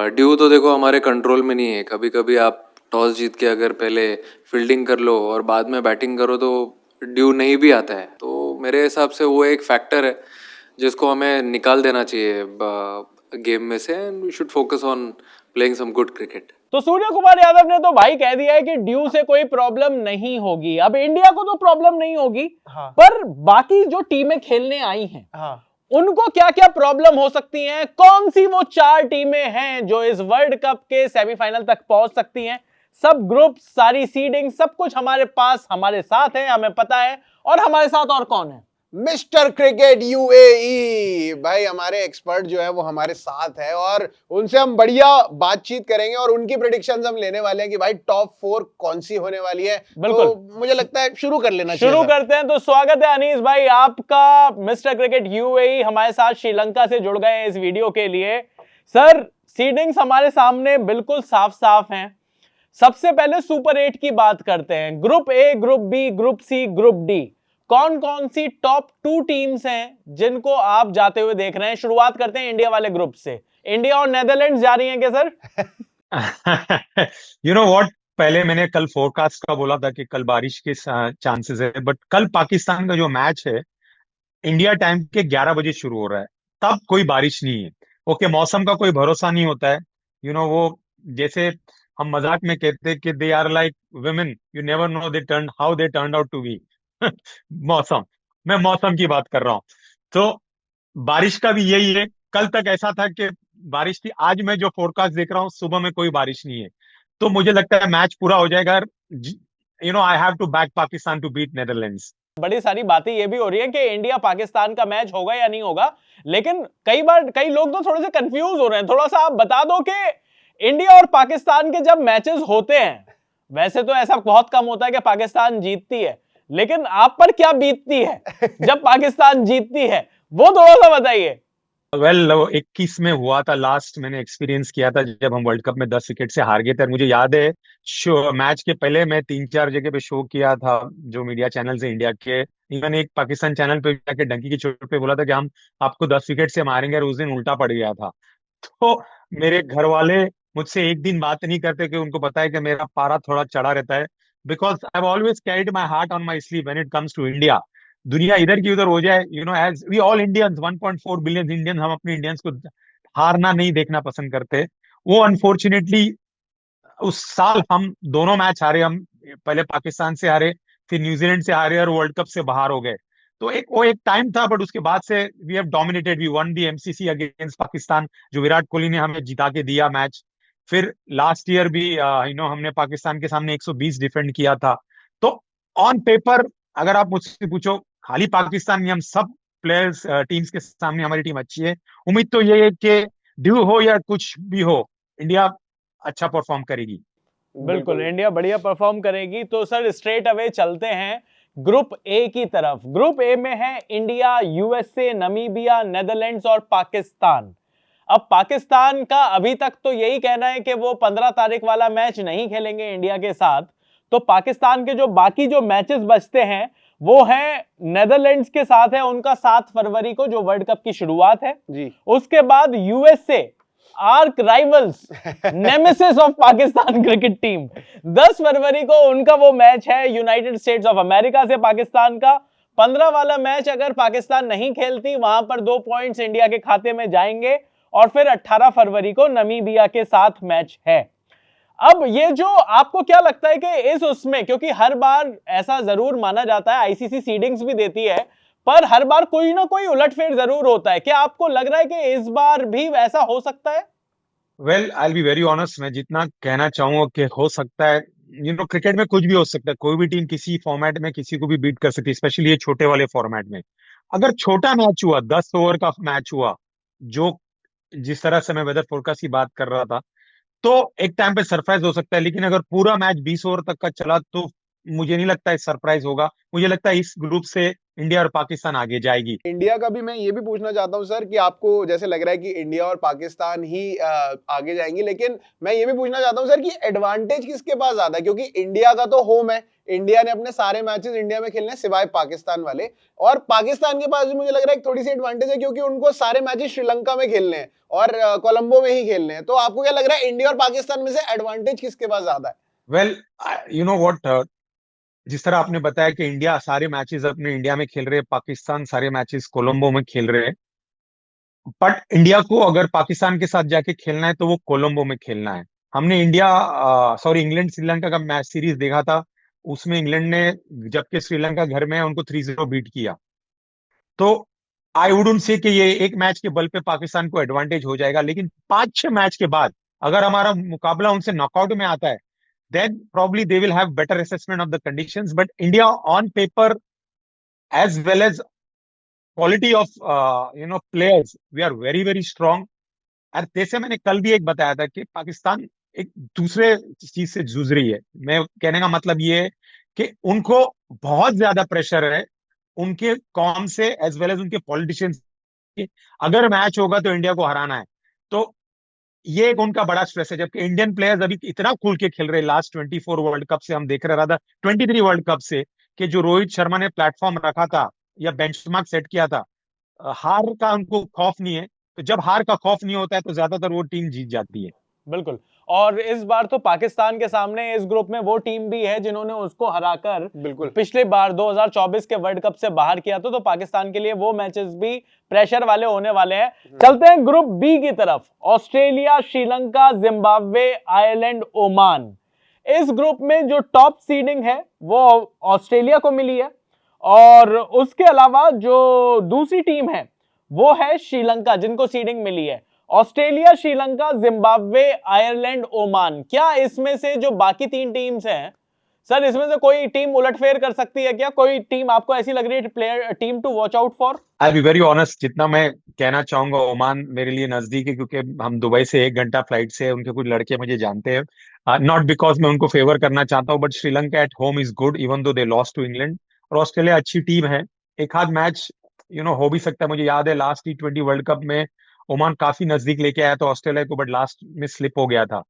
Due तो देखो हमारे कंट्रोल में नहीं है। कभी कभी आप टॉस जीत के अगर पहले फील्डिंग कर लो और बाद में बैटिंग करो तो ड्यू नहीं भी आता है। तो मेरे हिसाब से वो एक फैक्टर है जिसको हमें निकाल देना चाहिए गेम में से, and we should focus on playing some good cricket. तो सूर्य कुमार यादव ने तो भाई कह दिया है कि ड्यू से कोई प्रॉब्लम नहीं होगी। अब इंडिया को तो प्रॉब्लम नहीं होगी, हाँ। पर बाकी जो टीमें खेलने आई हैं, हाँ। उनको क्या क्या प्रॉब्लम हो सकती हैं? कौन सी वो 4 टीमें हैं जो इस वर्ल्ड कप के सेमीफाइनल तक पहुंच सकती हैं? सब ग्रुप, सारी सीडिंग, सब कुछ हमारे पास, हमारे साथ है, हमें पता है। और हमारे साथ और कौन है? मिस्टर क्रिकेट यूएई भाई, हमारे एक्सपर्ट जो है वो हमारे साथ है और उनसे हम बढ़िया बातचीत करेंगे और उनकी प्रेडिक्शंस हम लेने वाले हैं कि भाई टॉप 4 कौन सी होने वाली है। बिल्कुल, तो मुझे लगता है शुरू कर लेना चाहिए। शुरू करते हैं। तो स्वागत है अनीस भाई आपका। मिस्टर क्रिकेट यूएई हमारे साथ श्रीलंका से जुड़ गए इस वीडियो के लिए। सर, सीडिंग्स हमारे सामने बिल्कुल साफ साफ हैं। सबसे पहले सुपर 8 की बात करते हैं। Group A, group B, group C, group D, कौन कौन सी टॉप 2 टीम्स हैं जिनको आप जाते हुए देख रहे हैं? शुरुआत करते हैं इंडिया वाले ग्रुप से। इंडिया और नेदरलैंड्स जा रही हैं क्या सर? यू नो व्हाट, पहले मैंने कल फोरकास्ट का बोला था कि कल बारिश के चांसेस है, बट कल पाकिस्तान का जो मैच है इंडिया टाइम के 11 बजे शुरू हो रहा है, तब कोई बारिश नहीं है। ओके, मौसम का कोई भरोसा नहीं होता है। वो जैसे हम मजाक में कहते हैं कि they are like women, you never know they turn how they turn out to be. मौसम, मैं मौसम की बात कर रहा हूँ। तो बारिश का भी यही है। कल तक ऐसा था कि बारिश थी, आज मैं जो फोरकास्ट देख रहा हूँ सुबह में कोई बारिश नहीं है। तो मुझे लगता है मैच पूरा हो जाएगा। I have to back Pakistan to beat Netherlands. बड़ी सारी बातें ये भी हो रही है कि इंडिया पाकिस्तान का मैच होगा या नहीं होगा, लेकिन कई बार कई लोग तो थोड़े से कंफ्यूज हो रहे हैं। थोड़ा सा आप बता दो कि इंडिया और पाकिस्तान के जब मैचेस होते हैं, वैसे तो ऐसा बहुत कम होता है कि पाकिस्तान जीतती है, लेकिन आप पर क्या बीतती है जब पाकिस्तान जीतती है, वो थोड़ा सा बताइए। वेल 21 में हुआ था लास्ट, मैंने एक्सपीरियंस किया था जब हम वर्ल्ड कप में 10 विकेट से हार गए थे। मुझे याद है शो मैच के पहले मैं 3-4 जगह पे शो किया था, जो मीडिया चैनल है इंडिया के। इवन एक पाकिस्तान चैनल पे जाके डंकी की चोट पे बोला था कि हम आपको 10 विकेट से मारेंगे, और उस दिन उल्टा पड़ गया था। तो मेरे घर वाले मुझसे एक दिन बात नहीं करते कि उनको पता है कि मेरा पारा थोड़ा चढ़ा रहता है, because I have always carried my heart on my sleeve when it comes to India. दुनिया इधर की उधर हो जाए, as we all Indians, 1.4 billion Indians, हम अपने इंडियंस को हारना नहीं देखना पसंद करते। वो अनफॉर्चुनेटली उस साल हम दोनों मैच हारे। हम पहले पाकिस्तान से हारे, फिर न्यूजीलैंड से हारे और वर्ल्ड कप से बाहर हो गए। तो वो एक टाइम था, बट उसके बाद से we have dominated, we won the MCC against Pakistan, जो विराट कोहली ने हमें जिता के दिया मैच। फिर लास्ट ईयर भी हमने पाकिस्तान के सामने 120 डिफेंड किया था। तो ऑन पेपर अगर आप मुझसे पूछो, खाली पाकिस्तान नहीं, हम सब प्लेयर्स टीम्स के सामने हमारी टीम अच्छी है। उम्मीद तो ये है कि ड्यू हो या कुछ भी हो, इंडिया अच्छा परफॉर्म करेगी। बिल्कुल, इंडिया बढ़िया परफॉर्म करेगी। तो सर स्ट्रेट अवे चलते हैं ग्रुप ए की तरफ। ग्रुप ए में है इंडिया, यूएसए, नमीबिया, नेदरलैंड्स और पाकिस्तान। अब पाकिस्तान का अभी तक तो यही कहना है कि वो 15 तारीख वाला मैच नहीं खेलेंगे इंडिया के साथ। तो पाकिस्तान के जो बाकी जो मैचेस बचते हैं वो है नेदरलैंड्स के साथ है, उनका 7 फरवरी को जो वर्ल्ड कप की शुरुआत है जी। उसके बाद USA, arc rivals, nemesis of Pakistan cricket team, 10 फरवरी को उनका वो मैच है यूनाइटेड स्टेट्स ऑफ अमेरिका से पाकिस्तान का। 15 वाला मैच अगर पाकिस्तान नहीं खेलती, वहां पर 2 पॉइंट्स इंडिया के खाते में जाएंगे। और फिर 18 फरवरी को नमीबिया के साथ मैच है। अब ये जो आपको क्या लगता है कि इस उसमें, क्योंकि हर बार ऐसा जरूर माना जाता है, आईसीसी सीडिंग्स भी देती है, पर हर बार कोई ना कोई उलटफेर जरूर होता है। क्या आपको लग रहा है कि इस बार भी ऐसा हो सकता है? Well, I will be very honest, मैं जितना कहना चाहूंगा कि हो सकता है, क्रिकेट में कुछ भी हो सकता है। कोई भी टीम किसी फॉर्मेट में किसी को भी बीट कर सकती है, स्पेशली ये छोटे वाले फॉर्मेट में। अगर छोटा मैच हुआ, 10 ओवर का मैच हुआ, जो जिस तरह से मैं वेदर फोरकास्ट की बात कर रहा था, तो एक टाइम पे सरप्राइज हो सकता है। लेकिन अगर पूरा मैच 20 ओवर तक का चला, तो मुझे नहीं लगता इस सरप्राइज होगा। मुझे लगता है इस ग्रुप से इंडिया और पाकिस्तान आगे जाएगी। इंडिया का भी मैं ये भी पूछना चाहता हूं सर कि आपको जैसे लग रहा है कि इंडिया और पाकिस्तान ही आगे जाएंगी, लेकिन मैं ये भी पूछना चाहता हूं सर कि एडवांटेज किसके पास ज्यादा है, क्योंकि इंडिया का तो होम है, इंडिया ने अपने सारे मैचेस इंडिया में खेलने हैं सिवाय पाकिस्तान वाले, और पाकिस्तान के पास भी मुझे लग रहा है एक थोड़ी सी एडवांटेज है क्योंकि उनको सारे मैचेस श्रीलंका में खेलने हैं और कोलंबो में ही खेलने हैं। तो आपको क्या लग रहा है इंडिया और पाकिस्तान में से एडवांटेज किसके पास ज्यादा है? वेल, यू नो व्हाट, जिस तरह आपने बताया कि इंडिया सारे मैचेस अपने इंडिया में खेल रहे हैं, पाकिस्तान सारे मैचेस कोलंबो में खेल रहे हैं, बट इंडिया को अगर पाकिस्तान के साथ जाके खेलना है तो वो कोलंबो में खेलना है। हमने इंग्लैंड श्रीलंका का मैच सीरीज देखा था, उसमें इंग्लैंड ने, जबकि श्रीलंका घर में है, उनको 3-0 बीट किया। तो आई वुडंट से कि ये एक मैच के बल पे पाकिस्तान को एडवांटेज हो जाएगा, लेकिन 5-6 मैच के बाद अगर हमारा मुकाबला उनसे नॉकआउट में आता है, then probably they will have better assessment of the conditions. But India on paper, as well as quality of players, we are very very strong. और जैसे मैंने कल भी एक बताया था कि पाकिस्तान एक दूसरे चीज से जूझ रही है। मैं कहने का मतलब ये है कि उनको बहुत ज्यादा प्रेशर है उनके कॉम से, एज वेल एज उनके पॉलिटिशियंस। अगर मैच होगा तो इंडिया को हराना है, तो ये एक उनका बड़ा स्ट्रेस है। जबकि इंडियन प्लेयर्स अभी इतना खुल के खेल रहे हैं, लास्ट 24 वर्ल्ड कप से हम देख रहे था, 23 वर्ल्ड कप से, कि जो रोहित शर्मा ने प्लेटफॉर्म रखा था या बेंचमार्क सेट किया था, हार का उनको खौफ नहीं है। तो जब हार का खौफ नहीं होता है तो ज्यादातर वो टीम जीत जाती है। बिल्कुल। और इस बार तो पाकिस्तान के सामने इस ग्रुप में वो टीम भी है जिन्होंने उसको हराकर बिल्कुल पिछले बार 2024 के वर्ल्ड कप से बाहर किया था, तो पाकिस्तान के लिए वो मैचेस भी प्रेशर वाले होने वाले हैं। चलते हैं ग्रुप बी की तरफ। Australia, Sri Lanka, Zimbabwe, Ireland, Oman. इस ग्रुप में जो टॉप सीडिंग है वो ऑस्ट्रेलिया को मिली है, और उसके अलावा जो दूसरी टीम है वो है श्रीलंका, जिनको सीडिंग मिली है। Australia, Sri Lanka, Zimbabwe, Ireland, Oman. क्या इसमें से जो बाकी 3 टीम्स हैं सर, इसमें से कोई टीम उलटफेर कर सकती है क्या? कोई टीम आपको ऐसी लग रही है player team to watch out for? I be very honest, जितना मैं कहना चाहूंगा, ओमान मेरे लिए नजदीक है, क्योंकि हम दुबई से 1 घंटा फ्लाइट से, उनके कुछ लड़के मुझे जानते हैं। नॉट बिकॉज मैं उनको फेवर करना चाहता हूँ, but Sri Lanka at home is good even though they lost to England. और ऑस्ट्रेलिया अच्छी टीम है, एक आध मैच हो भी सकता है। मुझे याद है लास्ट T20 वर्ल्ड कप में ओमान काफी नजदीक लेके आया था ऑस्ट्रेलिया को, बट लास्ट में स्लिप हो गया था।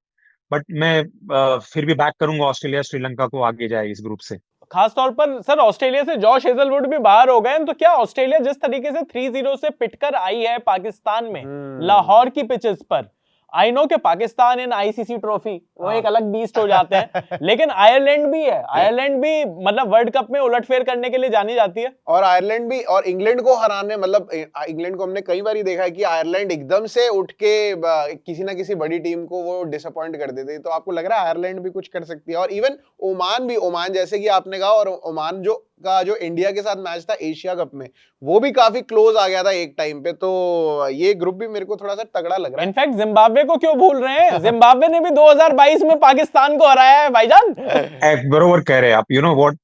बट मैं फिर भी बैक करूंगा ऑस्ट्रेलिया श्रीलंका को आगे जाए इस ग्रुप से। खासतौर पर सर ऑस्ट्रेलिया से जॉश हेजलवुड भी बाहर हो गए, तो क्या ऑस्ट्रेलिया जिस तरीके से 3-0 से पिटकर आई है पाकिस्तान में लाहौर की पिचेस पर, आई नो कि पाकिस्तान इन आईसीसी ट्रॉफी वो एक अलग बीस्ट हो जाते हैं, लेकिन आयरलैंड भी है, आयरलैंड भी मतलब वर्ल्ड कप में उलटफेर करने के लिए जानी जाती है। और आयरलैंड भी, और इंग्लैंड को हराने, मतलब इंग्लैंड को हमने कई बार देखा है कि आयरलैंड एकदम से उठ के किसी ना किसी बड़ी टीम को वो डिसअपॉइंट कर देते हैं। तो आपको लग रहा है आयरलैंड भी कुछ कर सकती है? और इवन ओमान भी, ओमान जैसे कि आपने कहा, और ओमान जो इंडिया के साथ मैच था एशिया कप में, वो भी काफी क्लोज आ गया था एक टाइम पे। तो ये ग्रुप भी मेरे को थोड़ा सा तगड़ा लग रहा है। इनफैक्ट जिम्बाब्वे को क्यों भूल रहे हैं? जिम्बाब्वे ने भी 2022 में पाकिस्तान को हराया है भाईजान। बरोबर कह रहे हैं आप। You know what,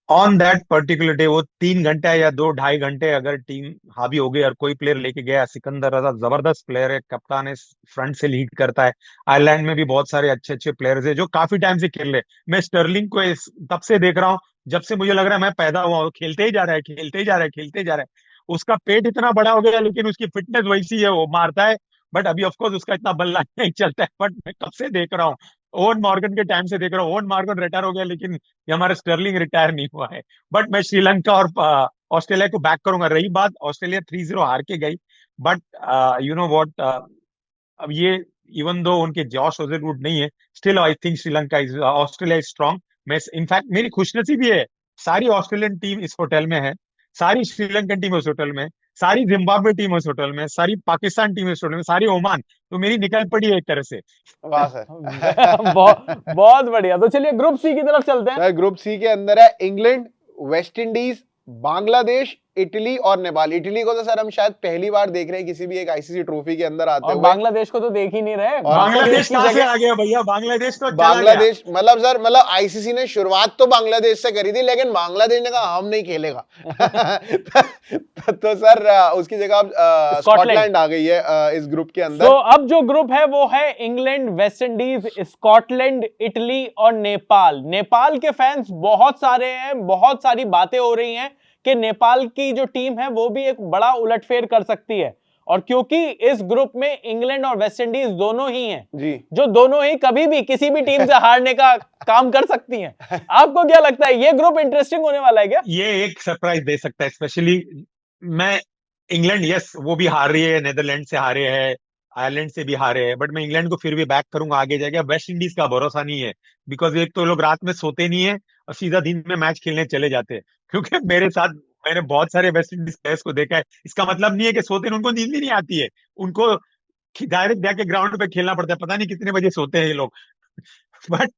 on that particular day, वो 3 घंटे या 2-2.5 घंटे अगर टीम हावी हो गई और कोई प्लेयर लेके गया, सिकंदर रजा जबरदस्त प्लेयर है, कप्तान है, फ्रंट से लीड करता है। आयरलैंड में भी बहुत सारे अच्छे अच्छे प्लेयर्स है जो काफी टाइम से खेल रहे। मैं स्टर्लिंग को तब से देख रहा हूँ जब से मुझे लग रहा है मैं पैदा हुआ हूँ, खेलते ही जा रहा है, खेलते ही जा रहा है, खेलते ही जा रहा है। उसका पेट इतना बड़ा हो गया, लेकिन उसकी फिटनेस वैसी है, वो मारता है। बट अभी ऑफकोर्स उसका इतना बल्ला नहीं चलता है। बट मैं कब से देख रहा हूँ, ओवन मॉर्गन के टाइम से देख रहा हूँ। ओवन मॉर्गन रिटायर हो गया, लेकिन ये हमारा स्टर्लिंग रिटायर नहीं हुआ है। बट मैं श्रीलंका और ऑस्ट्रेलिया को बैक करूंगा। रही बात, ऑस्ट्रेलिया 3-0 हार के गई, बट यू नो व्हाट, अब ये इवन दो उनके जॉश हेजलवुड नहीं है, still I think Sri Lanka is, Australia is strong. मैं इनफैक्ट मेरी खुशनसीबी है, सारी ऑस्ट्रेलियन टीम इस होटल में है, सारी श्रीलंकन टीम इस होटल में, सारी जिम्बाब्वे टीम इस होटल में, सारी पाकिस्तान टीम इस होटल में, सारी ओमान, तो मेरी निकल पड़ी है एक तरह से। वाह सर। बहुत बढ़िया। तो चलिए ग्रुप सी की तरफ चलते हैं। सर ग्रुप सी के अंदर है England, West Indies, Bangladesh, Italy और नेपाल। इटली को तो सर हम शायद पहली बार देख रहे हैं किसी भी एक आईसीसी ट्रॉफी के अंदर आते और हुए। बांग्लादेश को तो देख ही नहीं रहे। बांग्लादेश की कहाँ से जगह आ गया भैया? बांग्लादेश तो चला गया। बांग्लादेश मतलब सर मतलब आईसीसी ने शुरुआत तो बांग्लादेश से करी थी, लेकिन बांग्लादेश ने कहा हम नहीं खेलेगा। तो सर उसकी जगह अब स्कॉटलैंड आ गई है इस ग्रुप के अंदर। तो अब जो ग्रुप है वो है England, West Indies, Scotland, Italy और नेपाल। नेपाल के फैंस बहुत सारे हैं, बहुत सारी बातें हो रही हैं कि नेपाल की जो टीम है वो भी एक बड़ा उलटफेर कर सकती है। और क्योंकि इस ग्रुप में इंग्लैंड और वेस्ट इंडीज दोनों ही हैं जी, जो दोनों ही कभी भी किसी भी टीम से हारने का काम कर सकती हैं। आपको क्या लगता है ये ग्रुप इंटरेस्टिंग होने वाला है क्या? ये एक सरप्राइज दे सकता है, स्पेशली मैं इंग्लैंड, यस वो भी हार रही है, नेदरलैंड से हारे हैं, आयरलैंड से भी हारे हैं, बट मैं इंग्लैंड को फिर भी बैक करूंगा आगे जाके। वेस्ट इंडीज का भरोसा नहीं है, बिकॉज एक तो लोग रात में सोते नहीं है और सीधा दिन में मैच खेलने चले जाते हैं। क्योंकि मेरे साथ मैंने बहुत सारे वेस्ट इंडीज प्लेयर्स को देखा है। इसका मतलब नहीं है कि सोते हैं, उनको नींद भी नहीं आती है, उनको डायरेक्ट जाके ग्राउंड पे खेलना पड़ता है, पता नहीं कितने बजे सोते हैं ये लोग। बट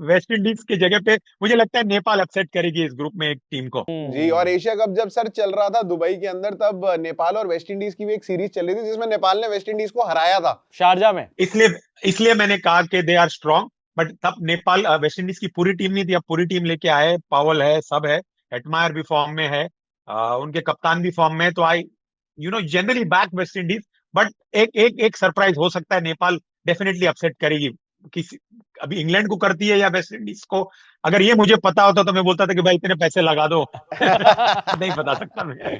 वेस्ट इंडीज की जगह पे मुझे लगता है नेपाल अपसेट करेगी इस ग्रुप में एक टीम को। जी। और एशिया कप जब सर चल रहा था दुबई के अंदर, तब नेपाल और वेस्ट इंडीज की भी एक सीरीज चल रही थी जिसमें नेपाल ने वेस्ट इंडीज को हराया था शारजा में। इसलिए मैंने कहा कि दे आर स्ट्रांग, बट तब नेपाल वेस्ट इंडीज की पूरी टीम नहीं थी, अब पूरी टीम लेके आए, पावल है, सब है, हेटमायर भी फॉर्म में है, उनके कप्तान भी फॉर्म में है, तो I generally back West Indies. But एक सरप्राइज हो सकता है, नेपाल डेफिनेटली अपसेट करेगी। किसी अभी इंग्लैंड को करती है या वेस्ट इंडीज को, अगर ये मुझे पता होता तो मैं बोलता था कि भाई इतने पैसे लगा दो। नहीं बता सकता मैं।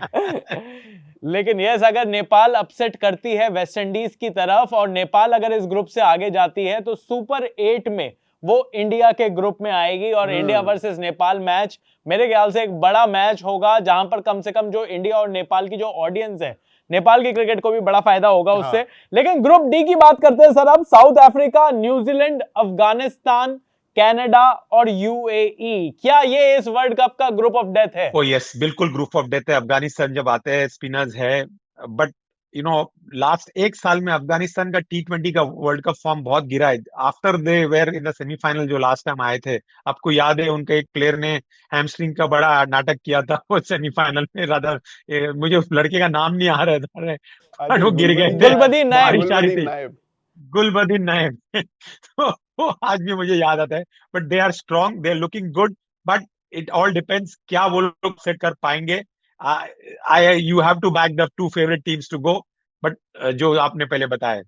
लेकिन यस, अगर नेपाल अपसेट करती है वेस्ट इंडीज की तरफ और नेपाल अगर इस ग्रुप से आगे जाती है तो सुपर 8 में वो इंडिया के ग्रुप में आएगी और इंडिया वर्सेस नेपाल मैच मेरे ख्याल से एक बड़ा मैच होगा, जहां पर कम से कम जो इंडिया और नेपाल की जो ऑडियंस है, नेपाल की क्रिकेट को भी बड़ा फायदा होगा उससे। लेकिन ग्रुप डी की बात करते हैं सर। अब south Africa, New Zealand, Afghanistan, Canada और यूएई, क्या ये इस वर्ल्ड कप का ग्रुप ऑफ डेथ है? ओ यस, बिल्कुल ग्रुप ऑफ डेथ है। अफगानिस्तान जब आते हैं, स्पिनर्स है, बट लास्ट एक साल में अफगानिस्तान का T20 का वर्ल्ड कप फॉर्म बहुत गिरा है। After they were in the semifinal जो लास्ट टाइम आए थे, आपको याद है उनके एक प्लेयर ने हैमस्ट्रिंग का बड़ा नाटक किया था वो सेमीफाइनल में, राधा मुझे उस लड़के का नाम नहीं आ रहा है, बट वो गिर गए थे, गुलबदीन नायब। बारिश आ रही थी, गुलबदीन नायब। तो वो आज भी मुझे याद आता है। But they are strong, they are looking good, but it all depends क्या वो लोग सेट कर पाएंगे। You have to back the two favourite teams to go, but जो आपने पहले बताया,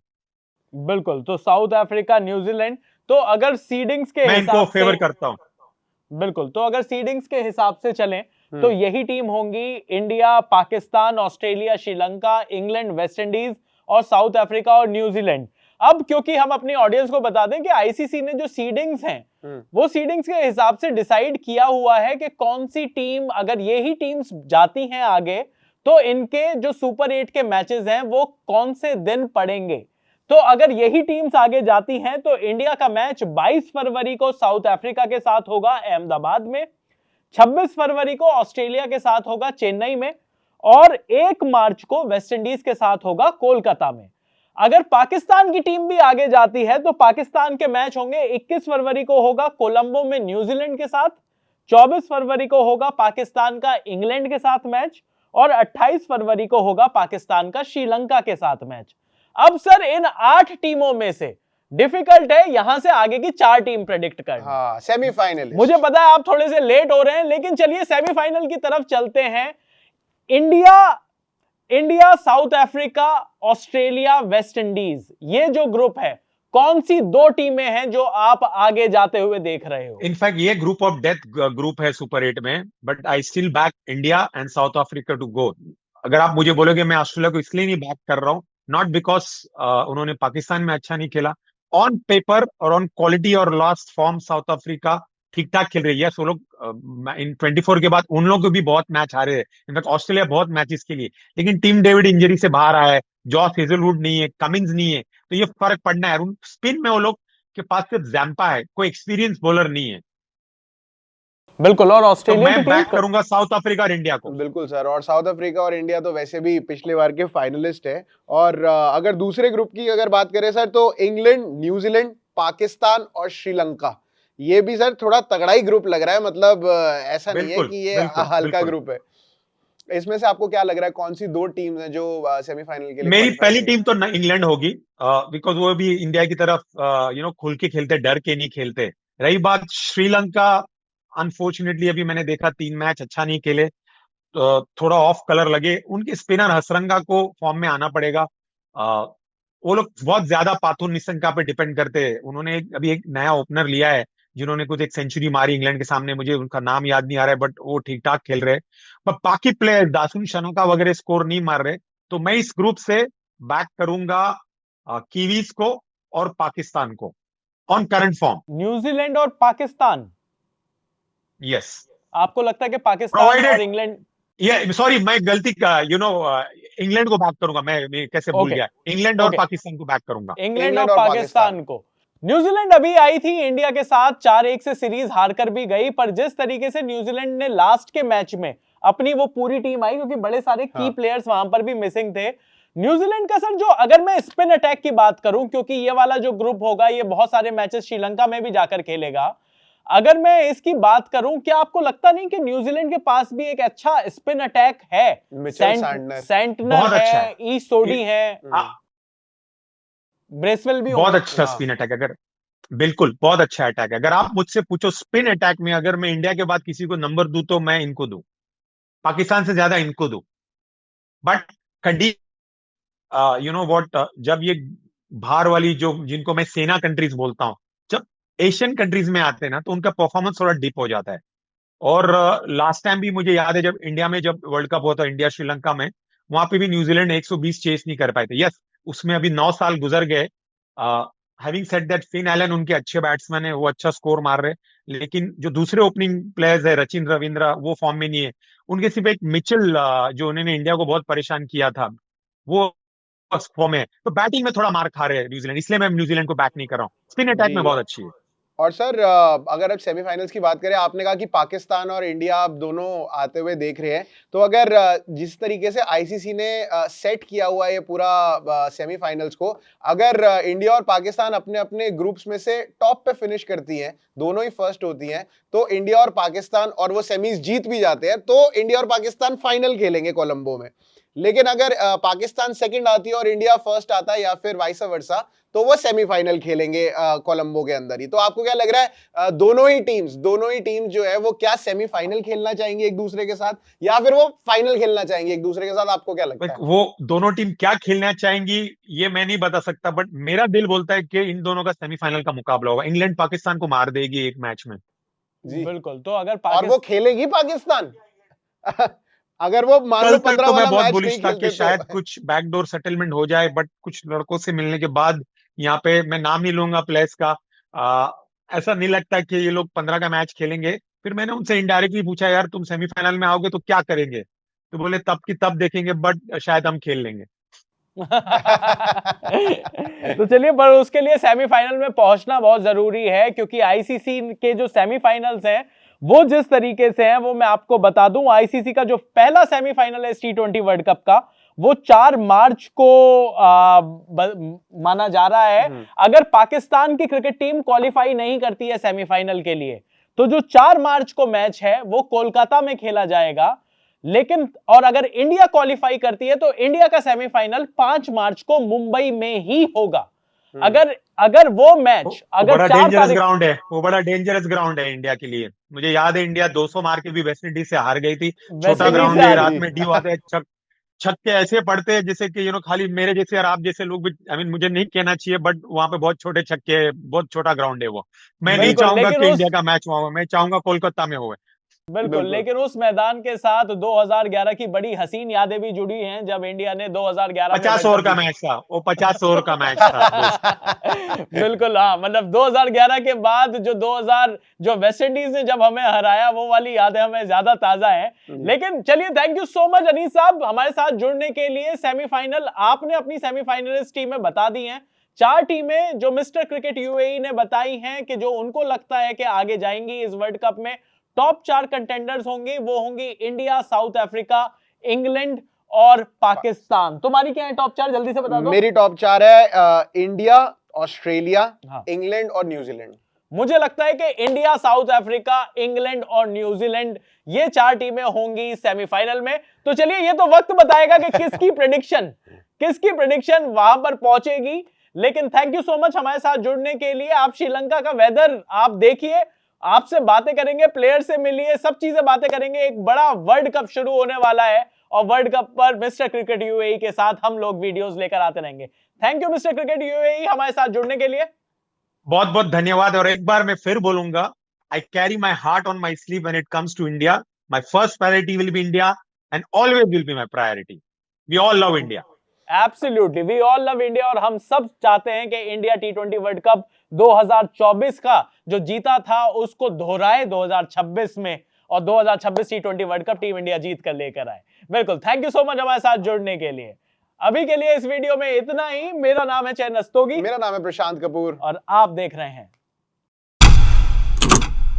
बिल्कुल। तो साउथ अफ्रीका, न्यूजीलैंड, तो अगर सीडिंग्स के मैं इनको हिसाब फेवर से, करता हूँ। बिल्कुल, तो अगर सीडिंग्स के हिसाब से चलें तो यही टीम होंगी India, Pakistan, Australia, Sri Lanka, England, West Indies और साउथ अफ्रीका और न्यूजीलैंड। अब क्योंकि हम अपनी ऑडियंस को बता दें कि आईसीसी ने जो सीडिंग्स हैं वो सीडिंग्स के हिसाब से डिसाइड किया हुआ है कि कौन सी टीम, अगर यही टीम्स जाती हैं आगे तो इनके जो सुपर 8 के मैचेस हैं वो कौन से दिन पड़ेंगे। तो अगर यही टीम्स आगे जाती हैं तो इंडिया का मैच 22 फरवरी को साउथ अफ्रीका के साथ होगा अहमदाबाद में, 26 फरवरी को ऑस्ट्रेलिया के साथ होगा चेन्नई में और 1 मार्च को वेस्ट इंडीज के साथ होगा कोलकाता में। अगर पाकिस्तान की टीम भी आगे जाती है तो पाकिस्तान के मैच होंगे 21 फरवरी को होगा कोलंबो में न्यूजीलैंड के साथ, 24 फरवरी को होगा पाकिस्तान का इंग्लैंड के साथ मैच और 28 फरवरी को होगा पाकिस्तान का श्रीलंका के साथ मैच। अब सर इन 8 टीमों में से डिफिकल्ट है यहां से आगे की 4 टीम प्रेडिक्ट करना। हाँ, सेमीफाइनल। मुझे पता है आप थोड़े से लेट हो रहे हैं, लेकिन चलिए सेमीफाइनल की तरफ चलते हैं। India, south Africa, Australia, West Indies, ये जो ग्रुप है, कौन सी 2 टीमें हैं जो आप आगे जाते हुए देख रहे हो? इनफैक्ट ये ग्रुप ऑफ डेथ ग्रुप है सुपर 8 में, but I still back India and South Africa to go. अगर आप मुझे बोलोगे, मैं ऑस्ट्रेलिया को इसलिए नहीं बैक कर रहा हूँ, नॉट बिकॉज उन्होंने पाकिस्तान में अच्छा नहीं खेला, ऑन पेपर और ऑन क्वालिटी और लास्ट फॉर्म साउथ अफ्रीका ठीक ठाक खेल रही है। सो लोग इन 24 के बाद उन लोग को भी बहुत मैच हारे हैं, इनफैक्ट ऑस्ट्रेलिया बहुत मैचेस के लिए, लेकिन टीम डेविड इंजरी से बाहर आया है, जॉस हेजलवुड नहीं है, कमिंस नहीं है, तो ये फर्क पड़ना है। स्पिन में वो लोग के पास सिर्फ जैम्पा है, कोई एक्सपीरियंस बॉलर नहीं है। बिल्कुल। और तो ऑस्ट्रेलिया मैं की बैक टीम करूंगा साउथ अफ्रीका और इंडिया को। बिल्कुल सर, और साउथ अफ्रीका और इंडिया तो वैसे भी पिछले बार के फाइनलिस्ट है। और अगर दूसरे ग्रुप की अगर बात करें सर, तो इंग्लैंड, न्यूजीलैंड, पाकिस्तान और श्रीलंका, ये भी सर थोड़ा तगड़ा ही ग्रुप लग रहा है। मतलब ऐसा नहीं है कि ये हल्का ग्रुप है। इसमें से आपको क्या लग रहा है कौन सी 2 टीम्स हैं जो सेमीफाइनल के लिए मेरी क्वालिफाई पहली करेंगी? टीम तो इंग्लैंड होगी, बिकॉज वो भी इंडिया की तरफ खुल के खेलते, डर के नहीं खेलते। रही बात श्रीलंका, अनफॉर्चुनेटली अभी मैंने देखा 3 मैच अच्छा नहीं खेले, थोड़ा ऑफ कलर लगे। उनके स्पिनर हसरंगा को फॉर्म में आना पड़ेगा। वो लोग बहुत ज्यादा पाथुर निशंका पे डिपेंड करते हैं। उन्होंने अभी एक नया ओपनर लिया है जिन्होंने कुछ एक सेंचुरी मारी इंग्लैंड के सामने, मुझे उनका नाम याद नहीं आ रहा है, बट वो ठीक ठाक खेल रहे हैं। पर बाकी प्लेयर दासुन शनोका वगैरह स्कोर नहीं मार रहे। तो मैं इस ग्रुप से बैक करूंगा कीवीज को और पाकिस्तान को ऑन करंट फॉर्म। न्यूजीलैंड और पाकिस्तान, यस, आपको लगता है कि पाकिस्तान और प्रोवाइडेड, इंग्लैंड? ये सॉरी मैं गलती का इंग्लैंड को बैक करूंगा। मैं कैसे भूल ओके, गया, इंग्लैंड और ओके, पाकिस्तान को बैक करूंगा। इंग्लैंड और इंग्लैंड और पाकिस्तान पाकिस्तान। को। न्यूजीलैंड अभी आई थी इंडिया के साथ 4-1 से सीरीज हारकर भी गई, पर जिस तरीके से न्यूजीलैंड ने लास्ट के मैच में अपनी वो पूरी टीम आई, क्योंकि बड़े सारे की हाँ। प्लेयर्स वहां पर भी मिसिंग थे न्यूजीलैंड का। सर, जो अगर मैं स्पिन अटैक की बात करूं, क्योंकि ये वाला जो ग्रुप होगा ये बहुत सारे मैचेस श्रीलंका में भी जाकर खेलेगा, अगर मैं इसकी बात करूं, क्या आपको लगता नहीं कि न्यूजीलैंड के पास भी एक अच्छा स्पिन अटैक है? मिचेल सैंटनर सेंटनर बहुत अच्छा है, ई सोडी है, ब्रेसवेल भी बहुत होंगे। अच्छा स्पिन अटैक। अगर बिल्कुल बहुत अच्छा अटैक है। अगर आप मुझसे पूछो स्पिन अटैक में अगर मैं इंडिया के बाद किसी को नंबर दूं तो मैं इनको दूं, पाकिस्तान से ज्यादा इनको दूं। बट कंडी व्हाट, जब ये बाहर वाली जो जिनको मैं सेना कंट्रीज बोलता हूं, जब एशियन कंट्रीज में आते हैं ना तो उनका परफॉर्मेंस थोड़ा डिप हो जाता है। और लास्ट टाइम भी मुझे याद है जब इंडिया में जब वर्ल्ड कप हुआ था, इंडिया श्रीलंका में, वहां पे भी न्यूजीलैंड 120 चेस नहीं कर पाए थे। यस, उसमें अभी 9 साल गुजर गए। Having said that, Finn Allen उनके अच्छे बैट्समैन है, वो अच्छा स्कोर मार रहे, लेकिन जो दूसरे ओपनिंग प्लेयर्स है रचिन रविंद्र वो फॉर्म में नहीं है। उनके सिर्फ एक मिचेल जो उन्होंने इंडिया को बहुत परेशान किया था, वो फॉर्म में है। तो बैटिंग में थोड़ा मार खा रहे हैं न्यूजीलैंड, इसलिए मैं न्यूजीलैंड को बैक नहीं कर रहा हूँ। स्पिन अटैक में जी। बहुत अच्छी है। और सर अगर अब सेमीफाइनल्स की बात करें, आपने कहा कि पाकिस्तान और इंडिया आप दोनों आते हुए देख रहे हैं, तो अगर जिस तरीके से आईसीसी ने सेट किया हुआ है ये पूरा सेमीफाइनल्स को, अगर इंडिया और पाकिस्तान अपने अपने ग्रुप्स में से टॉप पे फिनिश करती हैं, दोनों ही फर्स्ट होती हैं, तो इंडिया और पाकिस्तान, और वो सेमीज जीत भी जाते हैं, तो इंडिया और पाकिस्तान फाइनल खेलेंगे कोलंबो में। लेकिन अगर पाकिस्तान सेकंड आती है और इंडिया फर्स्ट आता है, या फिर वाइस वर्सा, तो वो सेमीफाइनल खेलेंगे कोलंबो के अंदर ही। तो आपको क्या लग रहा है, दोनों ही टीम्स जो है वो क्या सेमीफाइनल खेलना चाहेंगी एक दूसरे के साथ, या फिर वो फाइनल खेलना चाहेंगी एक दूसरे के साथ? आपको क्या लगता है? वो दोनों टीम क्या खेलना चाहेंगी ये मैं नहीं बता सकता, बट मेरा दिल बोलता है कि इन दोनों का सेमीफाइनल का मुकाबला होगा। इंग्लैंड पाकिस्तान को मार देगी एक मैच में। जी। बिल्कुल। तो अगर और वो खेलेगी पाकिस्तान अगर वो मान कल लो तक 15 तो मैं वाला बहुत मैच बुलिश नहीं था कि खेलते शायद तो कुछ बैकडोर सेटलमेंट हो जाए, बट कुछ लड़कों से मिलने के बाद यहाँ पे मैं नाम नहीं लूंगा प्लेयर्स का, ऐसा नहीं लगता कि ये लोग 15 का मैच खेलेंगे। फिर मैंने उनसे इनडायरेक्टली पूछा, यार तुम सेमीफाइनल में आओगे तो क्या करेंगे? तो बोले तब की तब देखेंगे, बट शायद हम खेल लेंगे। तो चलिए, पर उसके लिए सेमीफाइनल में पहुंचना बहुत जरूरी है, क्योंकि आईसीसी के जो सेमीफाइनल्स हैं वो जिस तरीके से हैं वो मैं आपको बता दूं। आईसीसी का जो पहला सेमीफाइनल है T20 वर्ल्ड कप का, वो 4 मार्च को माना जा रहा है। अगर पाकिस्तान की क्रिकेट टीम क्वालिफाई नहीं करती है सेमीफाइनल के लिए, तो जो 4 मार्च को मैच है वो कोलकाता में खेला जाएगा। लेकिन और अगर इंडिया क्वालिफाई करती है तो इंडिया का सेमीफाइनल 5 मार्च को मुंबई में ही होगा। अगर वो मैच अगर बड़ा 4 डेंजरस तारीख, ग्राउंड है, वो बड़ा डेंजरस ग्राउंड है इंडिया के लिए। मुझे याद है इंडिया 200 मार के भी वेस्ट इंडीज से हार गई थी। वेस्ट छोटा इंडीज ग्राउंड से है, हार रात गई। में ड्यू आते हैं, छक्के ऐसे पड़ते हैं जैसे कि खाली मेरे जैसे और आप जैसे लोग भी, आई मीन मुझे नहीं कहना चाहिए, बट वहां पे बहुत छोटे छक्के, बहुत छोटा ग्राउंड है वो। मैं नहीं बिल्कुल, चाहूंगा लेकिन कि उस इंडिया का मैच वहां हो, मैं चाहूंगा कोलकाता में हो। बिल्कुल, बिल्कुल। लेकिन उस मैदान के साथ 2011 की बड़ी हसीन यादें भी जुड़ी हैं, जब इंडिया ने 2011 में 50 वर्ल्ड ओवर कप का जीता। मैच था वो, 50 ओवर का मैच था दोस्त। बिल्कुल, हाँ, मतलब 2011 के बाद जो वेस्ट इंडीज ने जब हमें हराया, वो वाली यादें हमें ज्यादा ताजा है। लेकिन चलिए, thank you so much Anees साहब हमारे साथ जुड़ने के लिए। सेमीफाइनल आपने अपनी सेमीफाइनलिस्ट टीमें बता दी हैं, 4 टीमें जो मिस्टर क्रिकेट यूएई ने बताई हैं कि जो उनको लगता है कि आगे जाएंगी इस वर्ल्ड कप में। टॉप 4 कंटेंडर्स होंगी, वो होंगी इंडिया, साउथ अफ्रीका, इंग्लैंड और पाकिस्तान। तुम्हारी क्या है टॉप 4? जल्दी से बता दो। मेरी टॉप 4 है इंडिया, ऑस्ट्रेलिया, हाँ। इंग्लैंड और न्यूजीलैंड। मुझे लगता है कि इंडिया, साउथ अफ्रीका, इंग्लैंड और न्यूजीलैंड, ये 4 टीमें होंगी सेमीफाइनल में। तो चलिए, ये तो वक्त बताएगा कि किसकी प्रेडिक्शन वहां पर पहुंचेगी। लेकिन थैंक यू सो मच हमारे साथ जुड़ने के लिए। आप श्रीलंका का वेदर आप देखिए, आपसे बातें करेंगे, प्लेयर से मिलिए, सब चीजें बातें करेंगे। एक बड़ा वर्ल्ड कप शुरू होने वाला है और वर्ल्ड कप पर मिस्टर क्रिकेट यूएई के साथ हम लोग वीडियोस लेकर आते रहेंगे। Thank you mister cricket UAE हमारे साथ जुड़ने के लिए। बहुत बहुत धन्यवाद। और एक बार मैं फिर बोलूंगा, I carry my heart on my sleeve when it comes to India. My first priority will be India and always will be my priority. We all love India. Absolutely, we all love India. और हम सब चाहते हैं कि India T20 world cup 2024 का जो जीता था उसको दोहराए 2026 में, और 2026 T20 world cup team India जीत कर लेकर आए। बिल्कुल, थैंक यू सो मच हमारे साथ जुड़ने के लिए। अभी के लिए इस वीडियो में इतना ही। मेरा नाम है चयन रस्तोगी, मेरा नाम है प्रशांत कपूर और आप देख रहे हैं